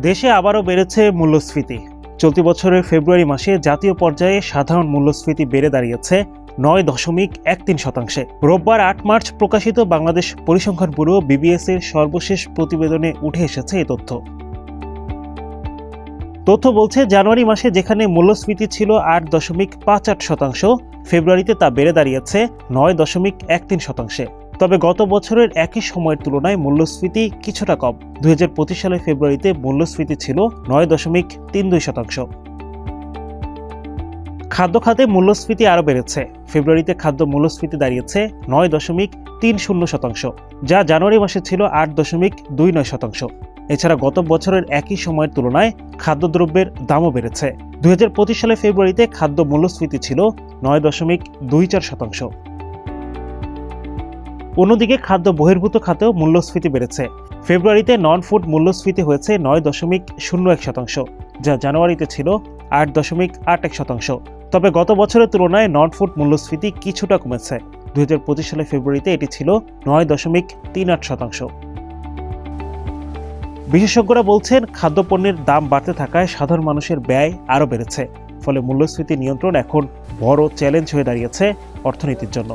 দেশে আবারও বেড়েছে মূল্যস্ফীতি। চলতি বছরের ফেব্রুয়ারি মাসে জাতীয় পর্যায়ে সাধারণ মূল্যস্ফীতি বেড়ে দাঁড়িয়েছে ৯.১৩%। রোববার ৮ মার্চ প্রকাশিত বাংলাদেশ পরিসংখ্যান ব্যুরো BBS এর সর্বশেষ প্রতিবেদনে উঠে এসেছে এই তথ্য। বলছে জানুয়ারি মাসে যেখানে মূল্যস্ফীতি ছিল ৮.৫৮%, ফেব্রুয়ারিতে তা বেড়ে দাঁড়িয়েছে ৯.১৩%। তবে গত বছরের একই সময়ের তুলনায় মূল্যস্ফীতি কিছুটা কম। ২০২৫ সালের ফেব্রুয়ারিতে মূল্যস্ফীতি ছিল ৯.৩২%। খাদ্য খাতে মূল্যস্ফীতি আরও বেড়েছে। ফেব্রুয়ারিতে খাদ্য মূল্যস্ফীতি দাঁড়িয়েছে ৯.৩০%, যা জানুয়ারি মাসে ছিল ৮.২৯%। এছাড়া গত বছরের একই সময়ের তুলনায় খাদ্যদ্রব্যের দামও বেড়েছে। ২০২৫ সালের ফেব্রুয়ারিতে খাদ্য মূল্যস্ফীতি ছিল ৯.২৪%। অন্যদিকে খাদ্য বহির্ভূত খাতেও মূল্যস্ফীতি বেড়েছে। ফেব্রুয়ারিতে নন ফুড মূল্যস্ফীতি হয়েছে ৯.০১%, যা জানুয়ারিতে ছিল ৮.৮১%। তবে গত বছরের তুলনায় নন ফুড মূল্যস্ফীতি কিছুটা কমেছে। ২০২৫ সালের ফেব্রুয়ারিতে এটি ছিল ৯.৩৮%। বিশেষজ্ঞরা বলছেন, খাদ্যপণ্যের দাম বাড়তে থাকায় সাধারণ মানুষের ব্যয় আরও বেড়েছে। ফলে মূল্যস্ফীতি নিয়ন্ত্রণ এখন বড় চ্যালেঞ্জ হয়ে দাঁড়িয়েছে অর্থনীতির জন্য।